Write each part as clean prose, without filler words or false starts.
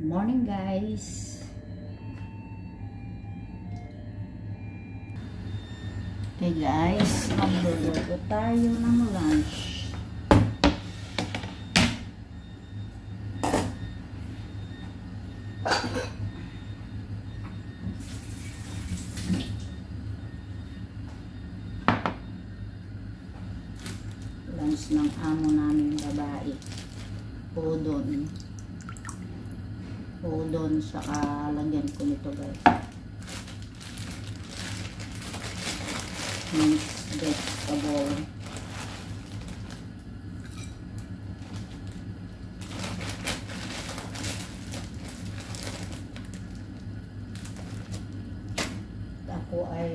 Morning guys. Okay guys, magluluto tayo ng lunch. Lunch ng amo namin babae. Udon, saka lagyan ko nito guys. Minced vegetable. Ako ay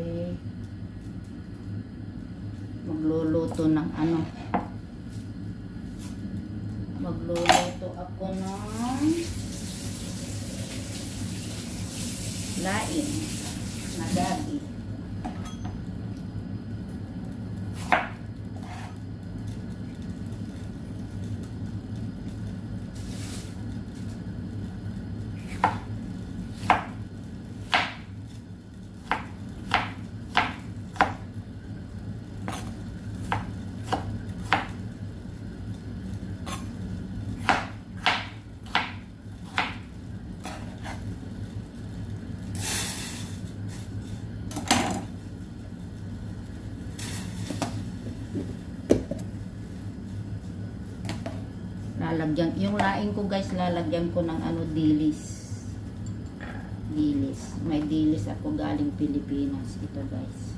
magluluto ng magluluto ako ng laing na gabi. Lalagyan, yung laing ko guys, lalagyan ko ng dilis. May dilis ako galing Pilipinas. Ito guys.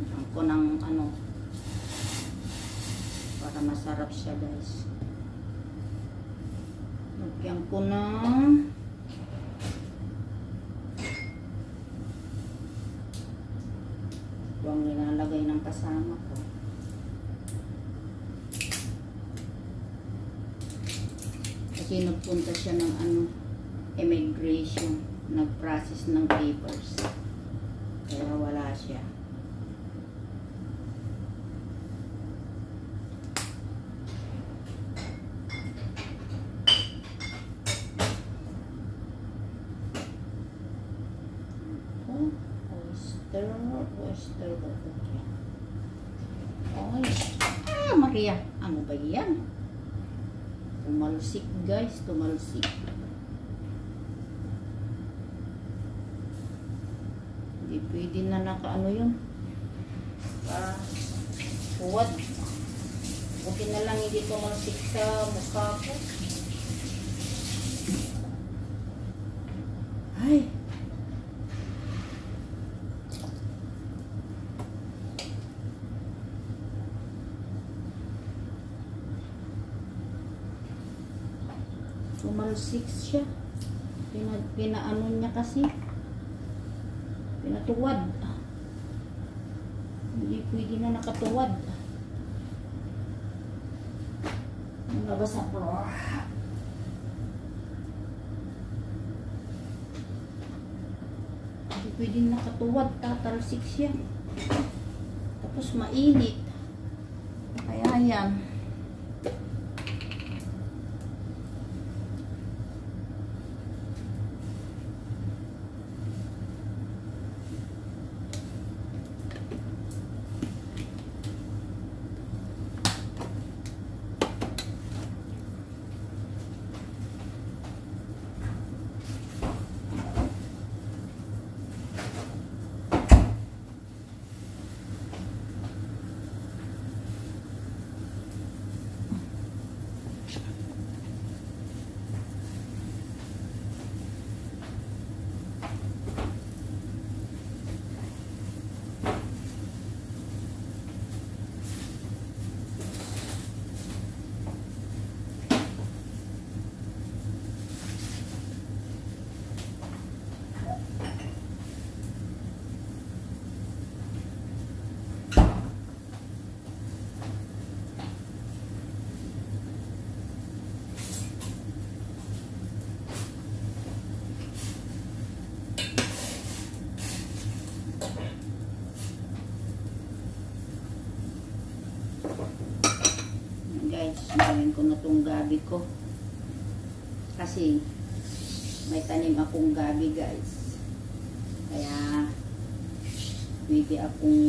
Lalagyan ko ng para masarap siya guys. Lagyan ko ng ang nilalagay ng kasama ko. Kasi nagpunta siya ng immigration, nag-process ng papers. Kaya wala siya. Oyster ba ito? Maria, ano ba yan? Tumalsik guys, tumalsik. Hindi pwede na yun. Huwad. Buti na lang hindi tumalsik sa mukha ko. Ay! Tumalsik siya. Pinaano niya kasi. Pinatuwad. Hindi pwede na nakatuwad. Nalabas sa floor. Hindi pwede nakatuwad. Tatalsik siya. Tapos mainit. Kaya yan. guys, gawin ko na tong gabi ko. Kasi may tanim akong gabi guys. Kaya pwede akong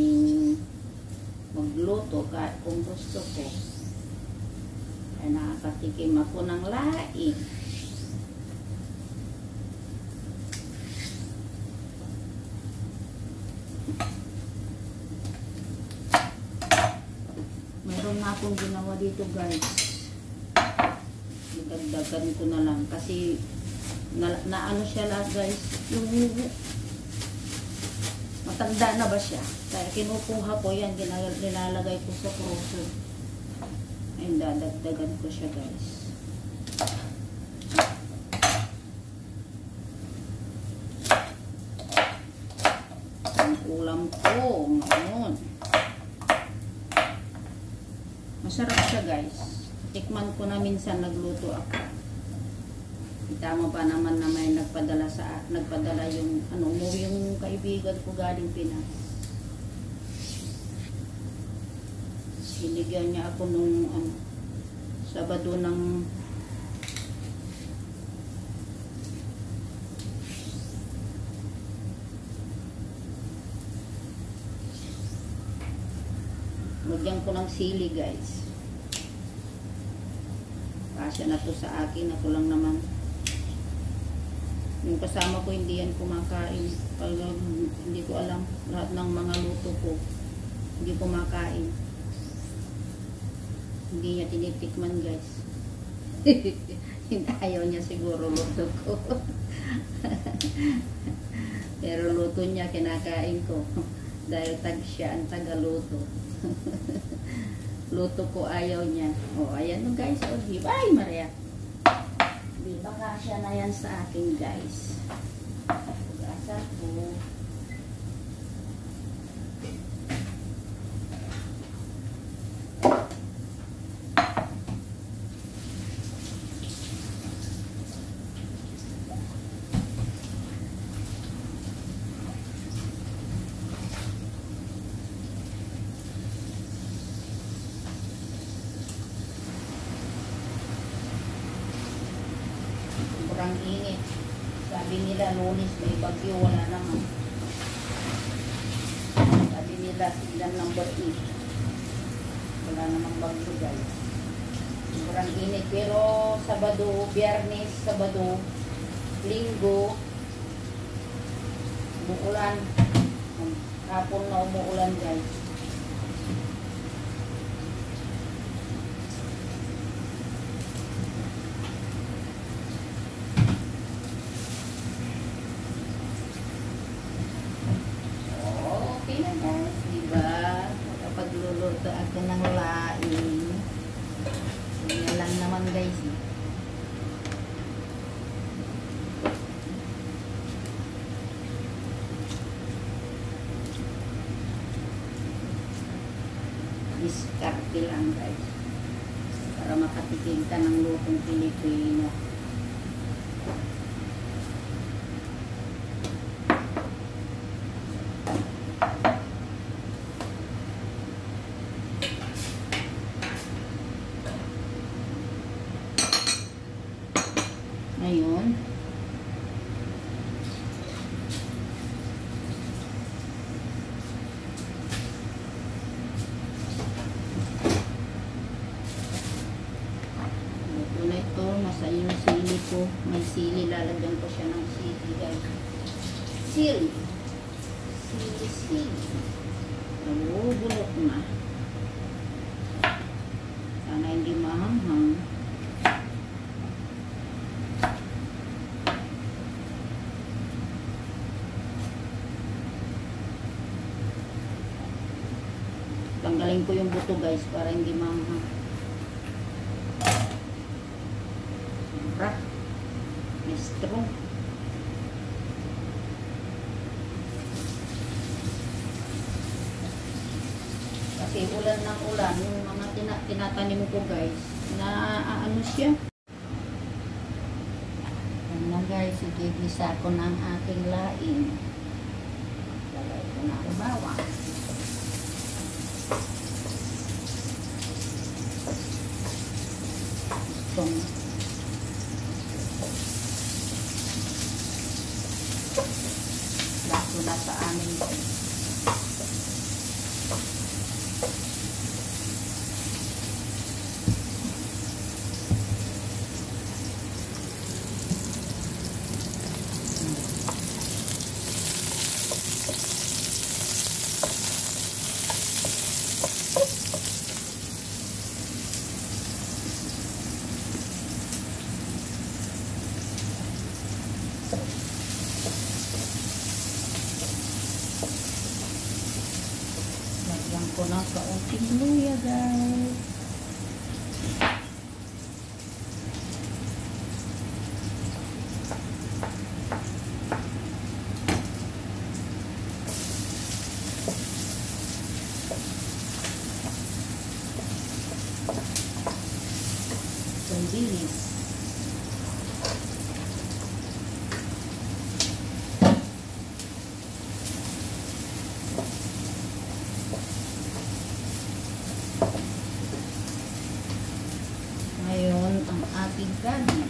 magluto kahit kung gusto ko. Kaya nakakatikim ako ng laing. Meron nga akong ginawa dito guys. Dagdagan ko na lang kasi na ano siya lang guys, yung matanda na ba siya, kaya kinukuha ko yan, nilalagay ko sa proso. Ayun, dadagdagan ko siya guys. Ang ulam ko ngayon, masarap siya guys. Tikman ko na minsan, nagluto ako. Tama pa naman na may nagpadala yung yung kaibigan ko galing Pinas. Binigyan niya ako nung Sabado ng lagyan ko ng sili guys. Kasya na to sa akin, ako lang naman. Yung kasama ko hindi yan kumakain. Pag hindi ko alam lahat ng mga luto ko, hindi kumakain. Hindi niya tinitikman guys. Ayaw niya siguro luto ko. Pero luto niya kinakain ko. Dahil siya ang tagaluto. Luto ko ayaw niya. O ayan mo guys. O di ba? Ay Maria. Di ba kasya na yan sa akin guys. Pag-asa ko. Sobrang init. Sabi nila Lunes may bagyo, wala naman. Sabi nila silang number 8. Wala namang bagyo guys. Sobrang init. Pero Sabado, Biyernes, Sabado, Linggo, umuulan. Hapon na umuulan guys. Magluluto ako ng laing. Yan lang naman guys. Diskarte lang guys. Para makatikim ka ng lutong Pilipino. Ngayon, ito na ito, nasa yung sili ko. May sili, lalagyan ko siya ng sili guys. Sili. Sili. Nabubulok na. Sana hindi mahanghang. Tanggalin ko yung buto guys para hindi manghang. Sobra. Strong. Kasi ulan ng ulan, yung mga tinatanim ko guys, na ano siya. Ano guys, igigisa ko ng aking laing. Lagay ko na ang bawang. Itong laso na sa amin ito. Lagyan ko ng kaunting luya, guys. Bilis. Ngayon, ang ating gabi.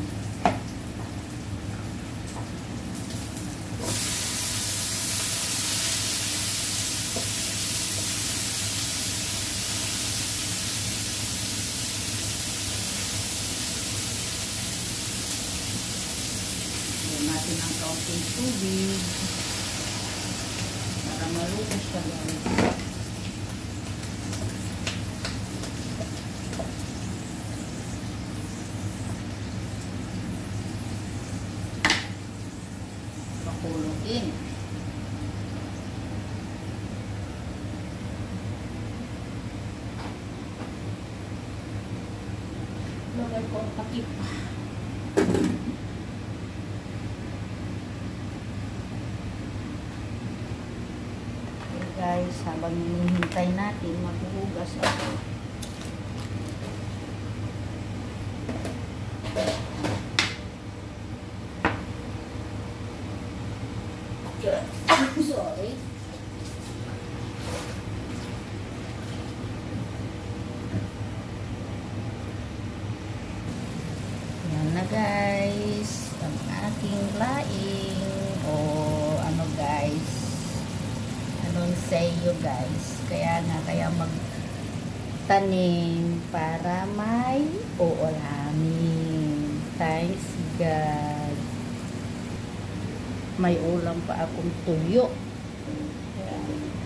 Natin ang kaunting tubig para maluto siya, guys. Pakuluin. Lagay ko ang takip. Guys, habang hinihintay natin, maghuhugas ako. Sorry. Yan na, guys, ang aking laing o ano, guys, anong say you, guys. Kaya magtanim para may uulamin. Thanks God. May ulam pa akong tuyo. Ayan.